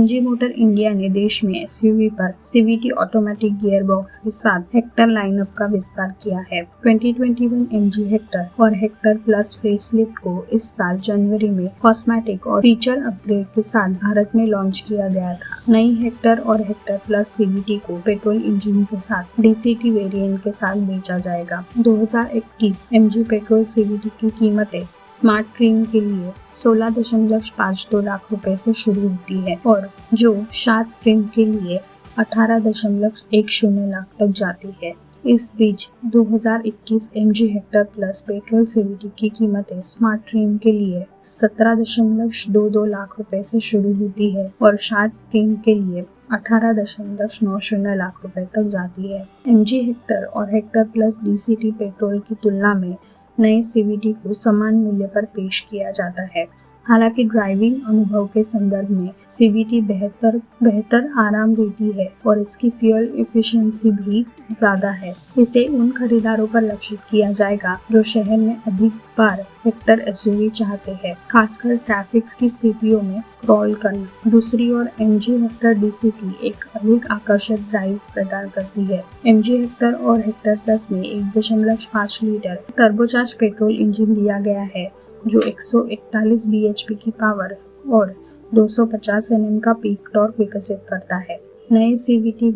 MG motor India ने देश में एसयूवी पर सीवीटी ऑटोमेटिक गियर बॉक्स के साथ हेक्टर लाइनअप का विस्तार किया है। 2021 एमजी हेक्टर और हेक्टर प्लस फेसलिफ्ट को इस साल जनवरी में कॉस्मेटिक और फीचर अपग्रेड के साथ भारत में लॉन्च किया गया था। नई हेक्टर और हेक्टर प्लस सीवीटी को पेट्रोल इंजन के साथ डीसीटी वेरिएंट के साथ बेचा जाएगा। 2021 एमजी पेट्रोल सीवीटी की कीमतें स्मार्ट ट्रिम के लिए 16.52 लाख रुपए से शुरू होती है और जो शार्प ट्रिम के लिए 18.10 लाख तक जाती है। इस बीच 2021 MG Hector plus petrol CVT की कीमतें स्मार्ट ट्रिम के लिए 17.22 लाख रुपए से शुरू होती है और शार्प ट्रिम के लिए 18.90 लाख रुपए तक जाती है। एमजी हेक्टर और हेक्टर प्लस डीसीटी पेट्रोल की तुलना में नए सीवीटी को समान मूल्य पर पेश किया जाता है। हालांकि ड्राइविंग अनुभव के संदर्भ में सीवीटी बेहतर आराम देती है और इसकी फ्यूल एफिशिएंसी भी ज्यादा है। इसे उन खरीदारों पर लक्षित किया जाएगा जो शहर में अधिक बार हेक्टर एसयूवी चाहते हैं, खासकर ट्रैफिक की स्थितियों में क्रॉल करना। दूसरी ओर एमजी हेक्टर डीसीटी एक अधिक आकर्षक ड्राइव प्रदान करती है। एमजी हेक्टर और हेक्टर प्लस में 1.5 लीटर टर्बोचार्ज पेट्रोल इंजन दिया गया है जो 141 bhp की पावर और 250 Nm का पीक टॉर्क विकसित करता है। नए सीवीटी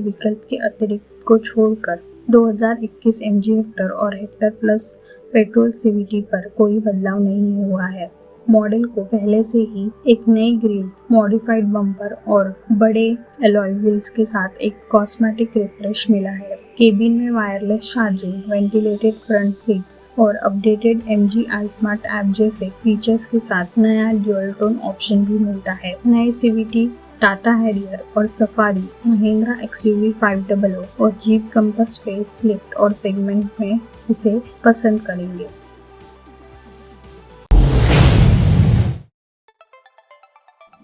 विकल्प के अतिरिक्त को छोड़कर 2021 एमजी हेक्टर और हेक्टर प्लस पेट्रोल सीवीटी पर कोई बदलाव नहीं हुआ है। मॉडल को पहले से ही एक नई ग्रिल, मॉडिफाइड बम्पर और बड़े एलॉय व्हील्स के साथ एक कॉस्मेटिक रिफ्रेश मिला है। केबिन में wireless charging, ventilated front seats और अपडेटेड MG iSmart ऐप जैसे फीचर्स के साथ नया ड्यूल टोन ऑप्शन भी मिलता है। नए सीवीटी टाटा हैरियर और सफारी, महिंद्रा XUV 500 और जीप कंपास फेसलिफ्ट और सेगमेंट में इसे पसंद करेंगे।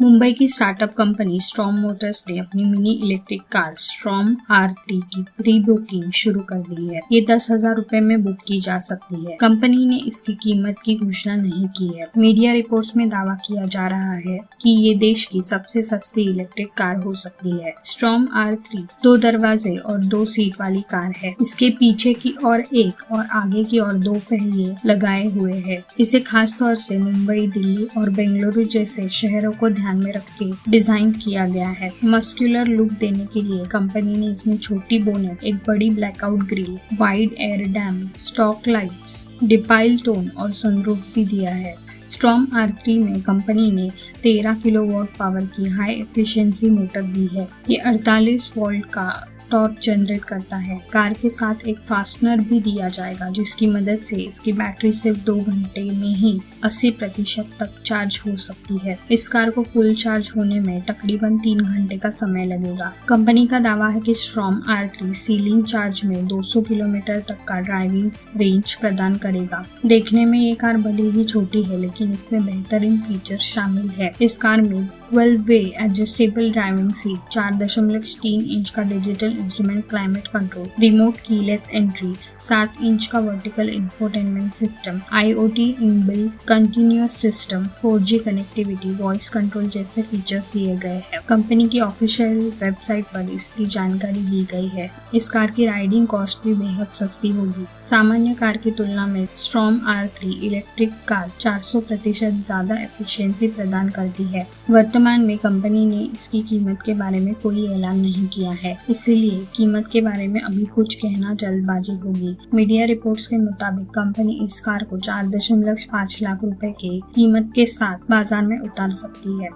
मुंबई की स्टार्टअप कंपनी स्ट्रॉम मोटर्स ने अपनी mini electric car storm R3 की प्री बुकिंग शुरू कर दी है। ये 10,000 रुपए में बुक की जा सकती है। कंपनी ने इसकी कीमत की घोषणा नहीं की है। मीडिया रिपोर्ट्स में दावा किया जा रहा है कि ये देश की सबसे सस्ती इलेक्ट्रिक कार हो सकती है। स्ट्रॉम R3 2 दरवाजे और 2 सीट वाली कार है। इसके पीछे की ओर एक और आगे की ओर 2 पहिए लगाए हुए हैं। इसे खास तौर से मुंबई, दिल्ली और बेंगलुरु जैसे शहरों को ध्यान में रख के डिजाइन किया गया है। मस्कुलर लुक देने के लिए कंपनी ने इसमें छोटी बोनेट, एक बड़ी blackout grille, wide air dam, stock lights, डिपाइल टोन और सनरूफ भी दिया है। स्ट्रॉम R3 में कंपनी ने 13 किलोवाट पावर की हाई एफिशिएंसी मोटर दी है। ये 48 वोल्ट का टॉर्क जनरेट करता है। कार के साथ एक फास्टनर भी दिया जाएगा जिसकी मदद से इसकी बैटरी सिर्फ 2 घंटे में ही 80% तक चार्ज हो सकती है। इस कार को फुल चार्ज होने में तकरीबन 3 घंटे का समय लगेगा। कंपनी का दावा है कि स्ट्रॉम R3 सीलिंग चार्ज में 200 किलोमीटर तक का ड्राइविंग रेंज प्रदान करेगा। देखने में ये कार भले ही छोटी है लेकिन इसमें बेहतरीन फीचर शामिल है। इस कार में 12-वे एडजस्टेबल ड्राइविंग सीट, 4.3 इंच का digital instrument climate control, remote keyless entry, 7 inch का vertical infotainment system, IoT inbuilt continuous system, 4G connectivity, voice control जैसे फीचर्स दिए गए हैं। कंपनी की ऑफिशियल वेबसाइट पर इसकी जानकारी दी गई है। इस कार की राइडिंग कॉस्ट भी बेहद सस्ती होगी। सामान्य कार की तुलना में स्ट्रॉम R3 इलेक्ट्रिक कार 400% ज्यादा एफिशिएंसी प्रदान करती है। वर्तमान में कंपनी ने इसकी कीमत के बारे में कोई ऐलान नहीं किया है, इसलिए कीमत के बारे में अभी कुछ कहना जल्दबाजी होगी। मीडिया रिपोर्ट्स के मुताबिक कंपनी इस कार को 4.5 लाख रुपए के कीमत के साथ बाजार में उतार सकती है।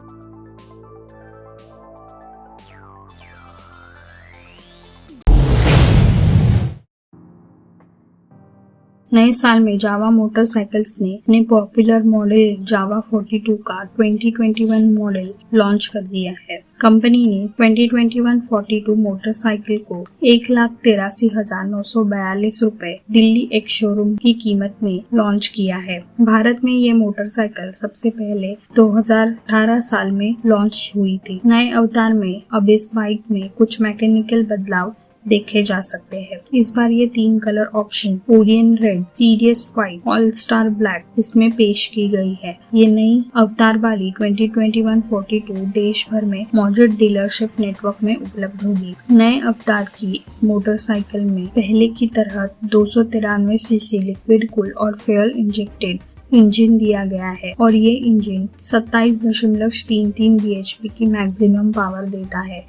नए साल में जावा मोटरसाइकिल्स ने अपने पॉपुलर मॉडल जावा 42 का 2021 मॉडल लॉन्च कर दिया है। कंपनी ने 2021 42 मोटरसाइकिल को 1,83,942 रुपए दिल्ली एक शोरूम की कीमत में लॉन्च किया है। भारत में ये मोटरसाइकिल सबसे पहले 2018 साल में लॉन्च हुई थी। नए अवतार में अब इस बाइक में कुछ मैकेनिकल बदलाव देखे जा सकते हैं। इस बार ये 3 colour option Orion red, serious white, all star black इसमें पेश की गई है। ये नई अवतार वाली 2021-42 देश भर में मौजूद डीलरशिप नेटवर्क में उपलब्ध होगी। नए अवतार की इस मोटरसाइकिल में पहले की तरह 293 सीसी लिक्विड कूल और फ्यूल इंजेक्टेड इंजन दिया गया है और ये इंजन 27.33 bhp की मैक्सिमम पावर देता है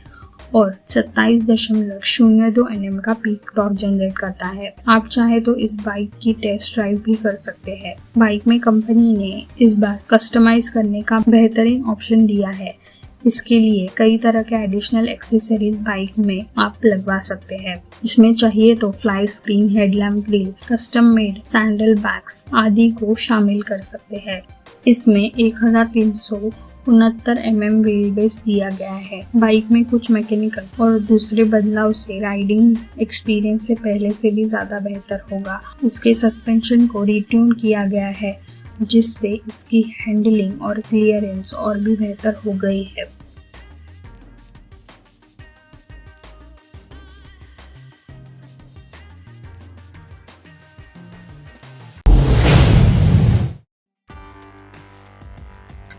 और 27.02 Nm का पीक टॉर्क जनरेट करता है। आप चाहे तो इस बाइक की टेस्ट ड्राइव भी कर सकते हैं। बाइक में कंपनी ने इस बार कस्टमाइज करने का बेहतरीन ऑप्शन दिया है। इसके लिए कई तरह के एडिशनल एक्सेसरीज बाइक में आप लगवा सकते हैं। इसमें चाहिए तो fly screen, headlamp grill, custom made sandal bags आदि को शामिल कर सकते हैं। इसमें 1369 mm व्हील बेस दिया गया है। बाइक में कुछ मैकेनिकल और दूसरे बदलाव से राइडिंग एक्सपीरियंस से पहले से भी ज्यादा बेहतर होगा। इसके सस्पेंशन को रिट्यून किया गया है जिससे इसकी हैंडलिंग और क्लियरेंस और भी बेहतर हो गई है।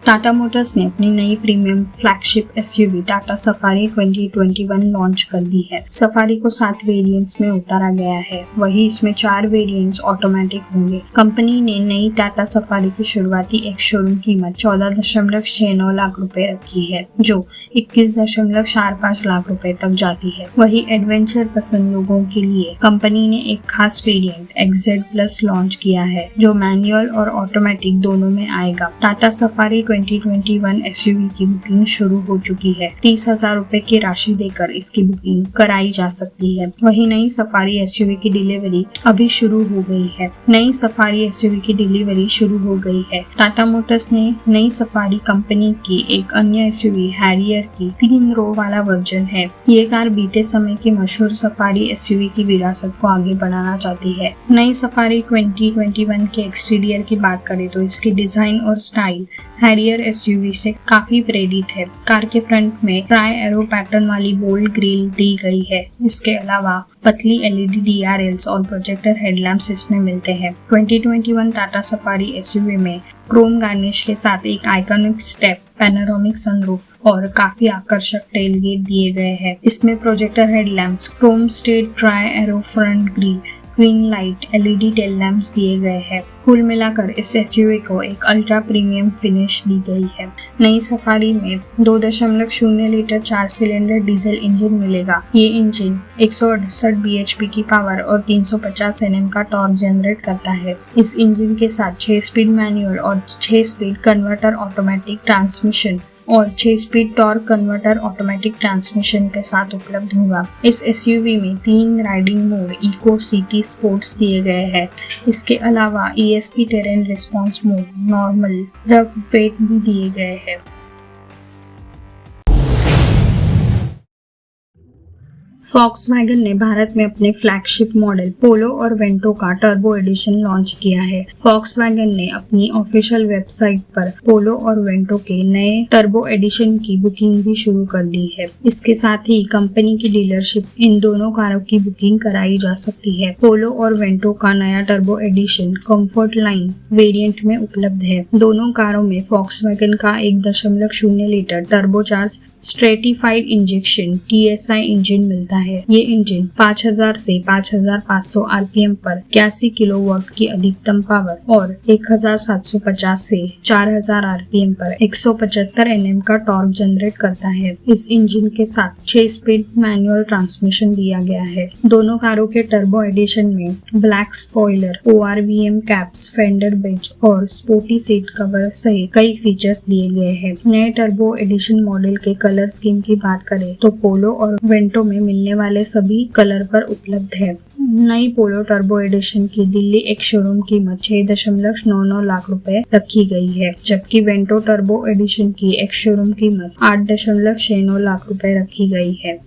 टाटा मोटर्स ने अपनी नई premium flagship SUV Tata safari 2021 launch कर दी है। सफारी को 7 वेरिएंट्स में उतारा गया है, वही इसमें 4 वेरिएंट्स ऑटोमेटिक होंगे। कंपनी ने नई टाटा सफारी की शुरुआती एक शोरूम कीमत 14.69 लाख रुपए रखी है, जो 21.45 लाख रुपए तक जाती है। वही एडवेंचर पसंद लोगों के लिए कंपनी ने एक खास वेरिएंट XZ Plus लॉन्च किया है, जो मैनुअल और ऑटोमेटिक दोनों में आएगा। टाटा सफारी 2021 एसयूवी की बुकिंग शुरू हो चुकी है। 30,000 रुपए की राशि देकर इसकी बुकिंग कराई जा सकती है। वही नई सफारी एसयूवी की डिलीवरी अभी शुरू हो गई है। नई सफारी एसयूवी की डिलीवरी शुरू हो गई है। टाटा मोटर्स ने नई सफारी कंपनी की एक अन्य एसयूवी हैरियर की 3 रो वाला वर्जन है। ये कार बीते समय की मशहूर सफारी एसयूवी की विरासत को आगे बढ़ाना चाहती है। नई सफारी 2021 के एक्सटीरियर की बात करें तो इसकी डिजाइन और स्टाइल हैरियर एसयूवी से काफी प्रेरित है। कार के फ्रंट में ट्राई एरो पैटर्न वाली बोल्ड ग्रिल दी गई है। इसके अलावा पतली LED DRLs और प्रोजेक्टर हेडलैम्प्स इसमें मिलते हैं। 2021 टाटा सफारी एसयूवी में क्रोम गार्निश के साथ एक आइकॉनिक स्टेप, पैनोरामिक सनरूफ और काफी आकर्षक टेलगेट दिए गए हैं। इसमें projector headlamps, Chrome state try arrow front grille, queen light LED tail lamps दिए गए हैं। कुल मिलाकर इस एसयूवी को एक अल्ट्रा प्रीमियम फिनिश दी गई है। नई सफारी में 2.0 लीटर 4 सिलेंडर डीजल इंजन मिलेगा। ये इंजन 168 bhp की पावर और 350 Nm का टॉर्क जनरेट करता है। इस इंजन के साथ 6 स्पीड मैनुअल और 6 स्पीड कन्वर्टर ऑटोमेटिक ट्रांसमिशन और 6 speed torque converter automatic transmission के साथ उपलब्ध होगा। इस एसयूवी में 3 riding mode eco, city, sports दिए गए हैं। इसके अलावा ESP terrain response mode, normal, rough, wet भी दिए गए हैं। फॉक्सवैगन ने भारत में अपने फ्लैगशिप मॉडल पोलो और वेंटो का टर्बो एडिशन लॉन्च किया है। फॉक्सवैगन ने अपनी ऑफिशियल वेबसाइट पर पोलो और वेंटो के नए टर्बो एडिशन की बुकिंग भी शुरू कर दी है। इसके साथ ही कंपनी की डीलरशिप इन दोनों कारों की बुकिंग कराई जा सकती है। पोलो और वेंटो का नया turbo edition comfort line variant में उपलब्ध है। दोनों कारों में फॉक्सवैगन का 1.0 litre turbocharge stratified injection TSI engine मिलता है। ये इंजन 5000 से 5500 RPM पर 81 किलोवाट की अधिकतम पावर और 1750 से 4000 RPM पर 175 Nm का टॉर्क जनरेट करता है। इस इंजन के साथ 6 स्पीड मैनुअल ट्रांसमिशन दिया गया है। दोनों कारों के टर्बो एडिशन में black spoiler, ORVM caps, fender beige और स्पोर्टी सीट कवर सहित कई फीचर्स दिए गए हैं। नए टर्बो एडिशन मॉडल के कलर स्कीम की बात करें तो पोलो और वेंटो में मिलने वाले सभी कलर पर उपलब्ध है। नई पोलो टर्बो एडिशन की दिल्ली एक शोरूम कीमत 6.99 लाख रुपए रखी गई है, जबकि वेंटो टर्बो एडिशन की एक शोरूम कीमत 8.69 लाख रुपए रखी गई है।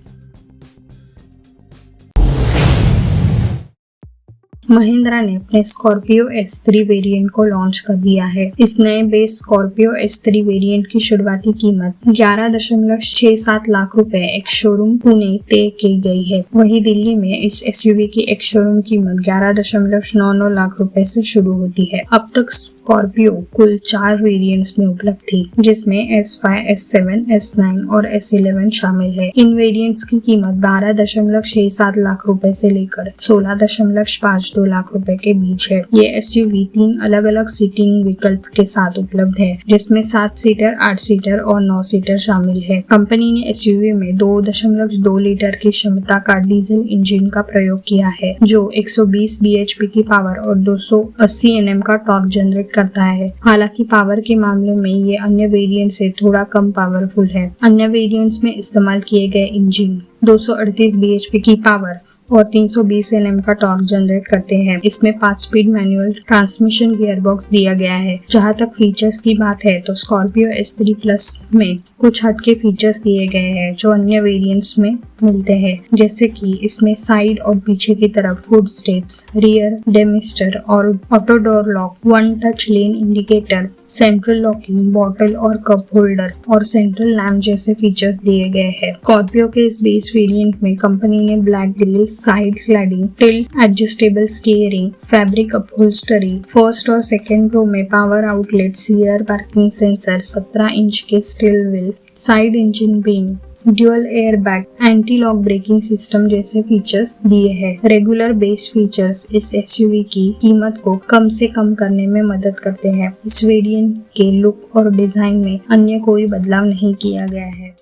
महिंद्रा ने अपने स्कॉर्पियो S3 वेरिएंट को लॉन्च कर दिया है। इस नए बेस स्कॉर्पियो S3 वेरिएंट की शुरुआती कीमत 11.67 लाख रुपए एक शोरूम पुणे तय की गई है। वहीं दिल्ली में इस SUV की एक शोरूम कीमत 11.99 लाख रुपए से शुरू होती है। अब तक स्कॉर्पियो कुल 4 वेरिएंट्स में उपलब्ध थी, जिसमें S5, S7, S9 और S11 शामिल है। इन वेरिएंट्स की कीमत 12.67 लाख रुपए से लेकर 16.52 लाख रुपए के बीच है। ये SUV 3 अलग अलग सीटिंग विकल्प के साथ उपलब्ध है, जिसमें 7 सीटर, 8 सीटर और 9 सीटर शामिल है। कंपनी ने SUV में 2.2 लीटर की क्षमता का डीजल इंजन का प्रयोग किया है, जो 120 bhp की पावर और 280 Nm का टॉर्क जनरेट करता है। हालांकि पावर के मामले में ये अन्य वेरिएंट से थोड़ा कम पावरफुल है। अन्य वेरिएंट्स में इस्तेमाल किए गए इंजन 238 bhp की पावर और 320 Nm का टॉर्क जनरेट करते हैं। इसमें 5 स्पीड मैनुअल ट्रांसमिशन गियरबॉक्स दिया गया है। जहां तक फीचर्स की बात है तो स्कॉर्पियो S3 प्लस में कुछ हटके फीचर्स दिए गए हैं जो अन्य वेरिएंट्स में मिलते हैं, जैसे कि इसमें साइड और पीछे की तरफ फुट स्टेप्स, रियर डेमिस्टर और auto door lock, 1 touch lane indicator, central locking, bottle और कप होल्डर और सेंट्रल लैम्प जैसे फीचर्स दिए गए हैं। स्कॉर्पियो के इस बेस वेरिएंट में कंपनी ने black grille, side cladding, tilt adjustable steering, fabric upholstery, first और सेकेंड रो में power outlets, rear parking sensor, 17 inch के steel wheel, side engine beam, dual air bag, anti lock braking system जैसे features दिए हैं। Regular base features इस SUV की कीमत को कम से कम करने में मदद करते हैं। इस वेरिएंट के लुक और डिजाइन में अन्य कोई बदलाव नहीं किया गया है।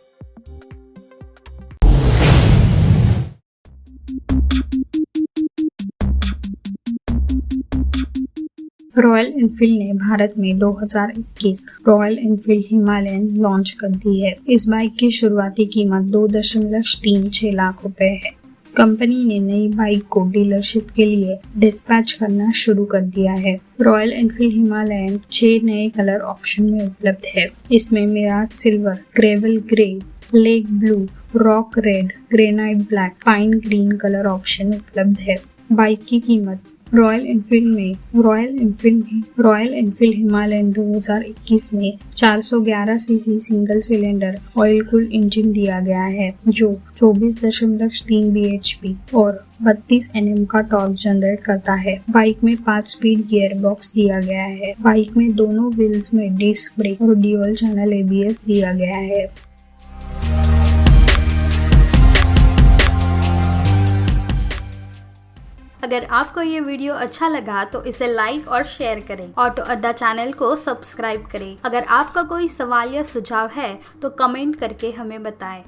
रॉयल एनफील्ड ने भारत में 2021 रॉयल एनफील्ड हिमालयन लॉन्च कर दी है। इस बाइक की शुरुआती कीमत 2.36 लाख रुपए है। कंपनी ने नई बाइक को डीलरशिप के लिए डिस्पैच करना शुरू कर दिया है। रॉयल एनफील्ड हिमालयन 6 नए कलर ऑप्शन में उपलब्ध है। इसमें mirage silver, gravel grey, lake blue, rock red, granite black, fine green colour option उपलब्ध है। बाइक की कीमत रॉयल एनफील्ड हिमालयन 2021 में 411 CC single cylinder oil cooled engine दिया गया है, जो 24.3 bhp और 32 Nm का टॉर्क जनरेट करता है। बाइक में 5 स्पीड गियर बॉक्स दिया गया है। बाइक में दोनों व्हील्स में डिस्क ब्रेक और ड्यूअल चैनल ABS दिया गया है। अगर आपको ये वीडियो अच्छा लगा तो इसे लाइक और शेयर करें। ऑटो अड्डा चैनल को सब्सक्राइब करें। अगर आपका कोई सवाल या सुझाव है तो कमेंट करके हमें बताएं।